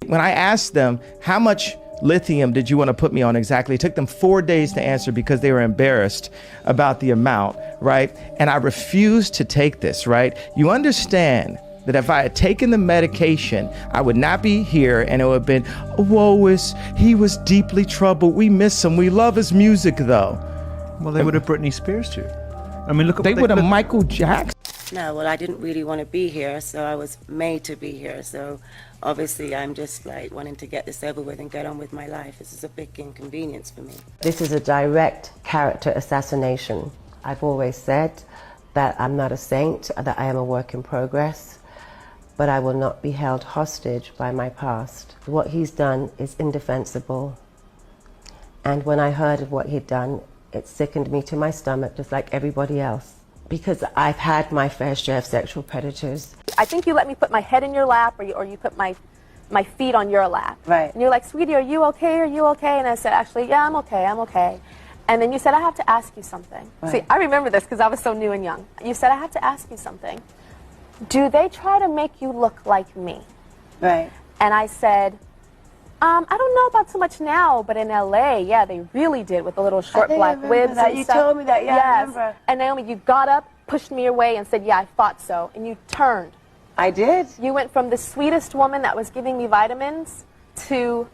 When I asked them, how much lithium did you want to put me on exactly? It took them 4 days to answer because they were embarrassed about the amount, right? And I refused to take this, right? You understand that if I had taken the medication, I would not be here, and it would have been, he was deeply troubled. We miss him. We love his music, though. Well, they would have Britney Spears you. I mean, look at they would have Michael Jackson. No, well, I didn't really want to be here, so I was made to be here. So obviously, I'm just like wanting to get this over with and get on with my life. This is a big inconvenience for me. This is a direct character assassination. I've always said that I'm not a saint, that I am a work in progress, but I will not be held hostage by my past. What he's done is indefensible. And when I heard of what he'd done, it sickened me to my stomach, just like everybody else. Because I've had my fair share of sexual predators. I think you let me put my head in your lap, or you put my feet on your lap. Right. And you're like, sweetie, are you okay? Are you okay? And I said, actually, yeah, I'm okay. And then you said, I have to ask you something. Right. See, I remember this because I was so new and young. You said, I have to ask you something. Do they try to make you look like me? Right. And I said, I don't know about so much now, but in LA, yeah, they really did with the little short black whips and you stuff. told me that, yeah, yes. I remember. And Naomi, you got up, pushed me away, and said, yeah, I thought so. And you turned. I did. You went from the sweetest woman that was giving me vitamins to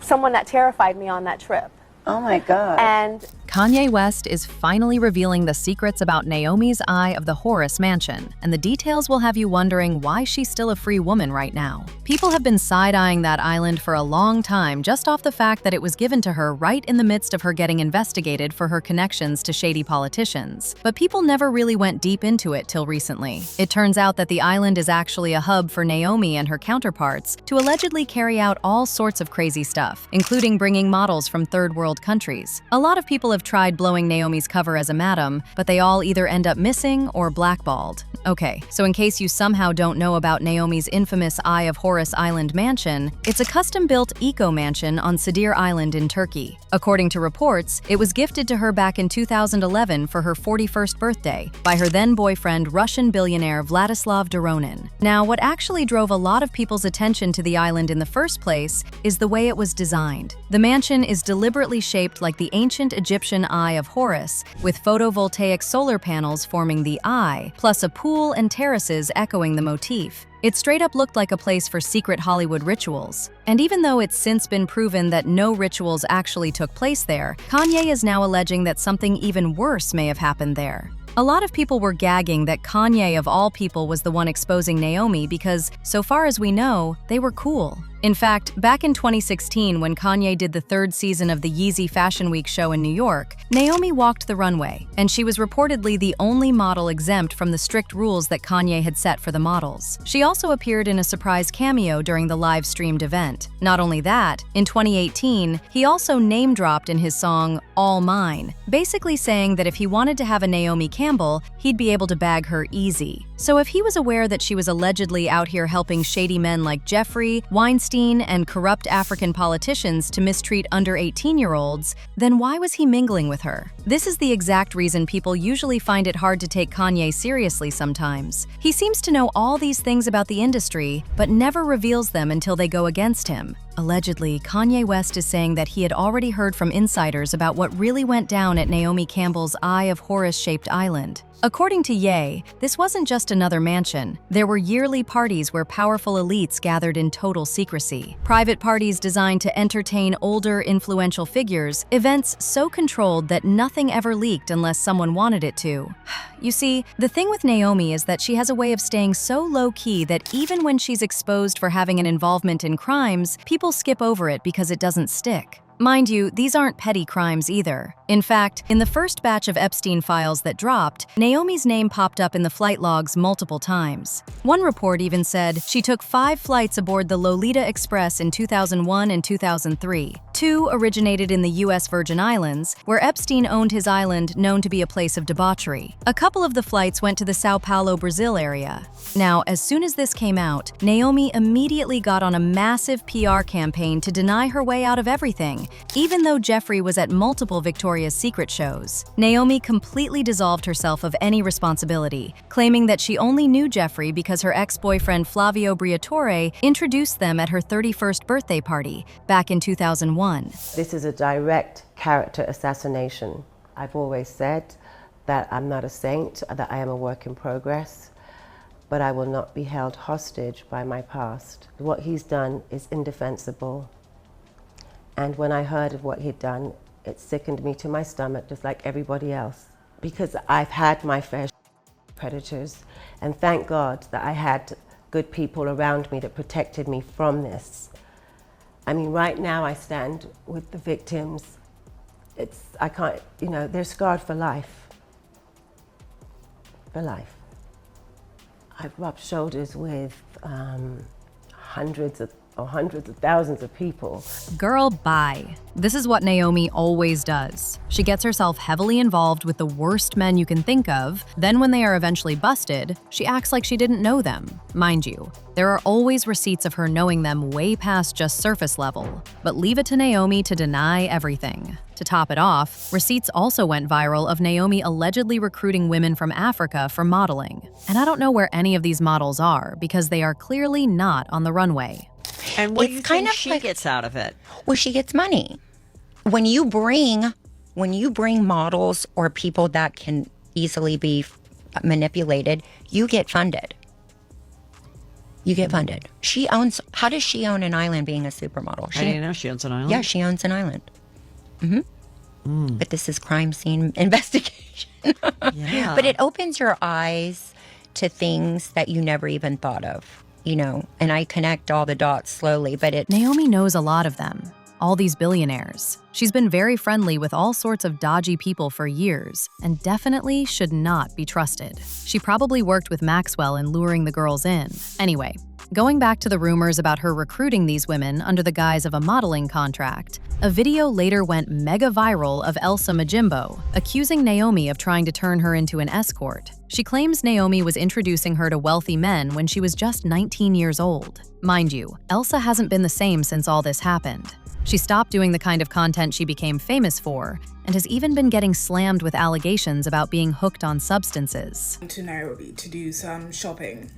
someone that terrified me on that trip. Oh my God. And Kanye West is finally revealing the secrets about Naomi's Eye of the Horus mansion, and the details will have you wondering why she's still a free woman right now. People have been side-eyeing that island for a long time just off the fact that it was given to her right in the midst of her getting investigated for her connections to shady politicians. But people never really went deep into it till recently. It turns out that the island is actually a hub for Naomi and her counterparts to allegedly carry out all sorts of crazy stuff, including bringing models from third world countries. A lot of people have tried blowing Naomi's cover as a madam, but they all either end up missing or blackballed. Okay, so in case you somehow don't know about Naomi's infamous Eye of Horus Island mansion, it's a custom-built eco-mansion on Sadir Island in Turkey. According to reports, it was gifted to her back in 2011 for her 41st birthday by her then-boyfriend, Russian billionaire Vladislav Doronin. Now, what actually drove a lot of people's attention to the island in the first place is the way it was designed. The mansion is deliberately shaped like the ancient Egyptian Eye of Horus, with photovoltaic solar panels forming the eye, plus a pool and terraces echoing the motif. It straight up looked like a place for secret Hollywood rituals. And even though it's since been proven that no rituals actually took place there, Kanye is now alleging that something even worse may have happened there. A lot of people were gagging that Kanye, of all people, was the one exposing Naomi because, so far as we know, they were cool. In fact, back in 2016, when Kanye did the third season of the Yeezy Fashion Week show in New York, Naomi walked the runway, and she was reportedly the only model exempt from the strict rules that Kanye had set for the models. She also appeared in a surprise cameo during the live-streamed event. Not only that, in 2018, he also name-dropped in his song, All Mine, basically saying that if he wanted to have a Naomi Campbell, he'd be able to bag her easy. So if he was aware that she was allegedly out here helping shady men like Jeffrey, Weinstein, and corrupt African politicians to mistreat under 18-year-olds, then why was he mingling with her? This is the exact reason people usually find it hard to take Kanye seriously sometimes. He seems to know all these things about the industry, but never reveals them until they go against him. Allegedly, Kanye West is saying that he had already heard from insiders about what really went down at Naomi Campbell's Eye of Horus-shaped island. According to Ye, this wasn't just another mansion. There were yearly parties where powerful elites gathered in total secrecy. Private parties designed to entertain older, influential figures, events so controlled that nothing ever leaked unless someone wanted it to. You see, the thing with Naomi is that she has a way of staying so low-key that even when she's exposed for having an involvement in crimes, people skip over it because it doesn't stick. Mind you, these aren't petty crimes either. In fact, in the first batch of Epstein files that dropped, Naomi's name popped up in the flight logs multiple times. One report even said she took 5 flights aboard the Lolita Express in 2001 and 2003. 2 originated in the U.S. Virgin Islands, where Epstein owned his island known to be a place of debauchery. A couple of the flights went to the Sao Paulo, Brazil area. Now, as soon as this came out, Naomi immediately got on a massive PR campaign to deny her way out of everything, even though Jeffrey was at multiple Victoria's Victoria's Secret shows. Naomi completely dissolved herself of any responsibility, claiming that she only knew Jeffrey because her ex-boyfriend Flavio Briatore introduced them at her 31st birthday party back in 2001. This is a direct character assassination. I've always said that I'm not a saint, that I am a work in progress, but I will not be held hostage by my past. What he's done is indefensible. And when I heard of what he'd done, it sickened me to my stomach, just like everybody else. Because I've had my fair share of predators, and thank God that I had good people around me that protected me from this. I mean, right now I stand with the victims. I can't, they're scarred for life. For life. I've rubbed shoulders with hundreds of thousands of people. Girl, bye. This is what Naomi always does. She gets herself heavily involved with the worst men you can think of, then when they are eventually busted, she acts like she didn't know them. Mind you, there are always receipts of her knowing them way past just surface level. But leave it to Naomi to deny everything. To top it off, receipts also went viral of Naomi allegedly recruiting women from Africa for modeling. And I don't know where any of these models are because they are clearly not on the runway. And what do you think she gets out of it? Well, she gets money. When you bring models or people that can easily be manipulated, you get funded. You get funded. How does she own an island being a supermodel? I didn't know she owns an island. Yeah, she owns an island. But this is crime scene investigation. Yeah. But it opens your eyes to things that you never even thought of, and I connect all the dots slowly, but Naomi knows a lot of them, all these billionaires. She's been very friendly with all sorts of dodgy people for years, and definitely should not be trusted. She probably worked with Maxwell in luring the girls in. Anyway, going back to the rumors about her recruiting these women under the guise of a modeling contract, a video later went mega viral of Elsa Majimbo, accusing Naomi of trying to turn her into an escort. She claims Naomi was introducing her to wealthy men when she was just 19 years old. Mind you, Elsa hasn't been the same since all this happened. She stopped doing the kind of content she became famous for, and has even been getting slammed with allegations about being hooked on substances. To Nairobi to do some shopping.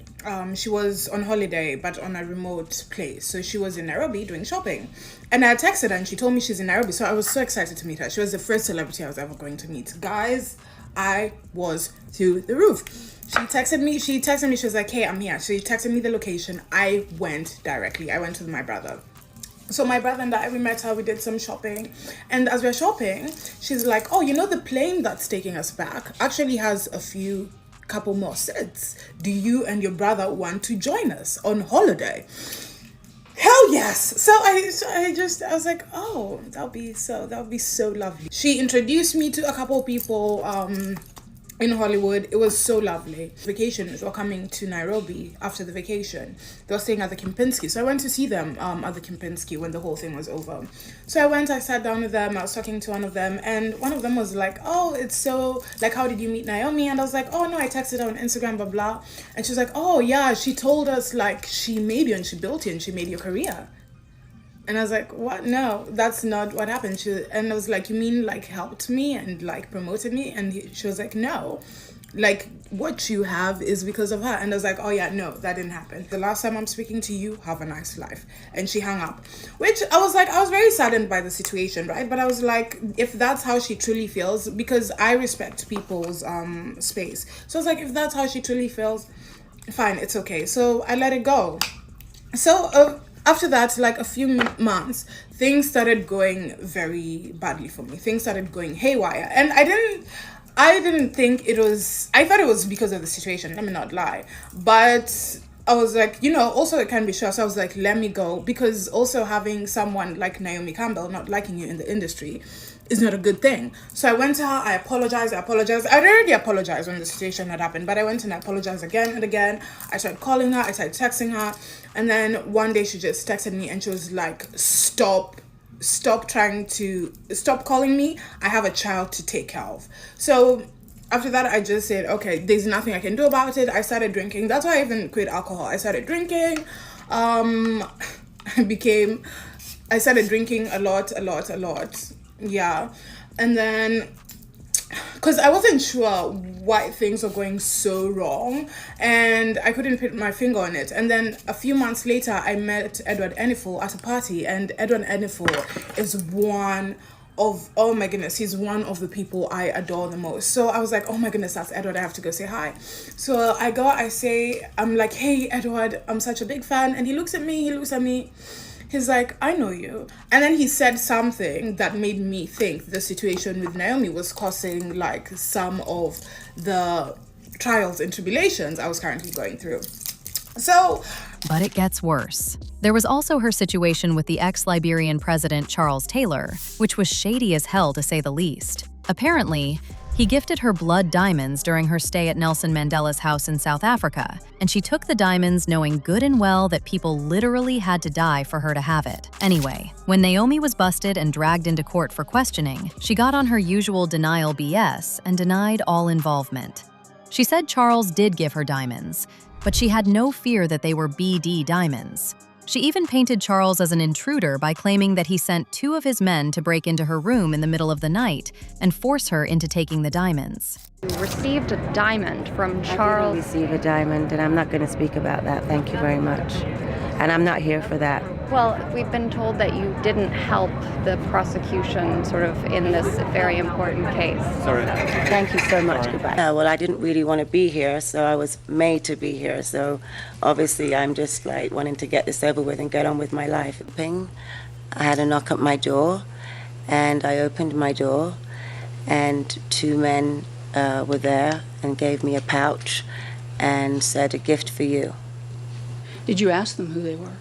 She was on holiday, but on a remote place. So she was in Nairobi doing shopping. And I texted her and she told me she's in Nairobi. So I was so excited to meet her. She was the first celebrity I was ever going to meet. Guys, I was through the roof. She texted me, she was like, hey, I'm here. She texted me the location. I went directly. I went with my brother. So my brother and I, we met her, we did some shopping. And as we're shopping, she's like, oh, the plane that's taking us back actually has a couple more seats. Do you and your brother want to join us on holiday? Hell yes. So I was like, oh, that would be so lovely. She introduced me to a couple people in Hollywood. It was so lovely. Vacations were coming to Nairobi after the vacation. They were staying at the Kempinski. So I went to see them at the Kempinski when the whole thing was over. So I sat down with them. I was talking to one of them, and one of them was like, oh, it's so, like, how did you meet Naomi? And I was like, oh, no, I texted her on Instagram, blah, blah. And she was like, oh, yeah, she told us, like, she made you and she built you and she made your career. And I was like, what? No, that's not what happened. And I was like, you mean like helped me and like promoted me? And she was like, no, like what you have is because of her. And I was like, oh yeah, no, that didn't happen. The last time I'm speaking to you, have a nice life. And she hung up, which I was very saddened by the situation, right? But I was like, if that's how she truly feels, because I respect people's space. So I was like, if that's how she truly feels, fine, it's okay. So I let it go. So after that, like a few months, things started going very badly for me. Things started going haywire. And I didn't think it was, I thought it was because of the situation, let me not lie. But I was like, also it can be sure. So I was like, let me go. Because also having someone like Naomi Campbell not liking you in the industry is not a good thing. So I went to her, I apologized. I'd already apologized when the situation had happened, but I went and I apologized again and again. I started calling her, I started texting her. And then one day she just texted me and she was like, stop calling me. I have a child to take care of. So after that, I just said, okay, there's nothing I can do about it. I started drinking. That's why I even quit alcohol. I started drinking. I started drinking a lot. Yeah. And then, because I wasn't sure why things were going so wrong, and I couldn't put my finger on it. And then a few months later, I met Edward Enifel at a party, and Edward Enifel is one of, oh my goodness, he's one of the people I adore the most. So I was like, oh my goodness, that's Edward, I have to go say hi. So I'm like, hey Edward, I'm such a big fan. And he looks at me, he's like, I know you. And then he said something that made me think the situation with Naomi was causing like some of the trials and tribulations I was currently going through. But it gets worse. There was also her situation with the ex-Liberian president Charles Taylor, which was shady as hell to say the least. Apparently, he gifted her blood diamonds during her stay at Nelson Mandela's house in South Africa, and she took the diamonds knowing good and well that people literally had to die for her to have it. Anyway, when Naomi was busted and dragged into court for questioning, she got on her usual denial BS and denied all involvement. She said Charles did give her diamonds, but she had no fear that they were BD diamonds. She even painted Charles as an intruder by claiming that he sent 2 of his men to break into her room in the middle of the night and force her into taking the diamonds. You received a diamond from Charles. I didn't receive a diamond, and I'm not going to speak about that. Thank you very much. And I'm not here for that. Well, we've been told that you didn't help the prosecution sort of in this very important case. Sorry. Thank you so much. Goodbye. Well, I didn't really want to be here, so I was made to be here. So obviously I'm just like wanting to get this over with and get on with my life. Ping, I had a knock at my door, and I opened my door, and 2 men were there and gave me a pouch and said, a gift for you. Did you ask them who they were?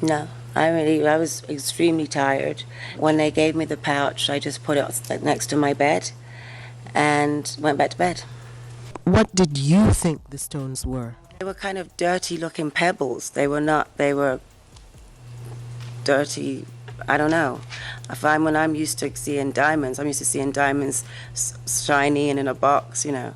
No, I was extremely tired. When they gave me the pouch, I just put it next to my bed and went back to bed. What did you think the stones were? They were kind of dirty looking pebbles. They were dirty, I don't know. When I'm used to seeing diamonds, I'm used to seeing diamonds shiny and in a box, you know.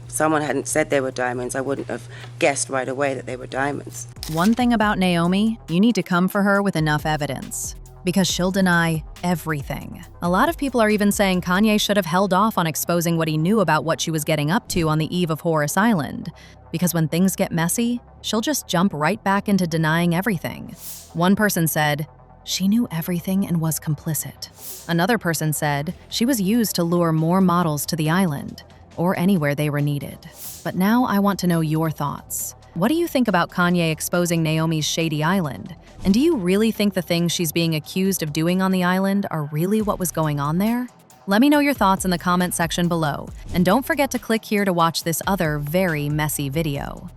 Someone hadn't said they were diamonds, I wouldn't have guessed right away that they were diamonds. One thing about Naomi, you need to come for her with enough evidence, because she'll deny everything. A lot of people are even saying Kanye should have held off on exposing what he knew about what she was getting up to on the Eve of Horus Island, because when things get messy, she'll just jump right back into denying everything. One person said, she knew everything and was complicit. Another person said she was used to lure more models to the island, or anywhere they were needed. But now I want to know your thoughts. What do you think about Kanye exposing Naomi's shady island? And do you really think the things she's being accused of doing on the island are really what was going on there? Let me know your thoughts in the comment section below, and don't forget to click here to watch this other very messy video.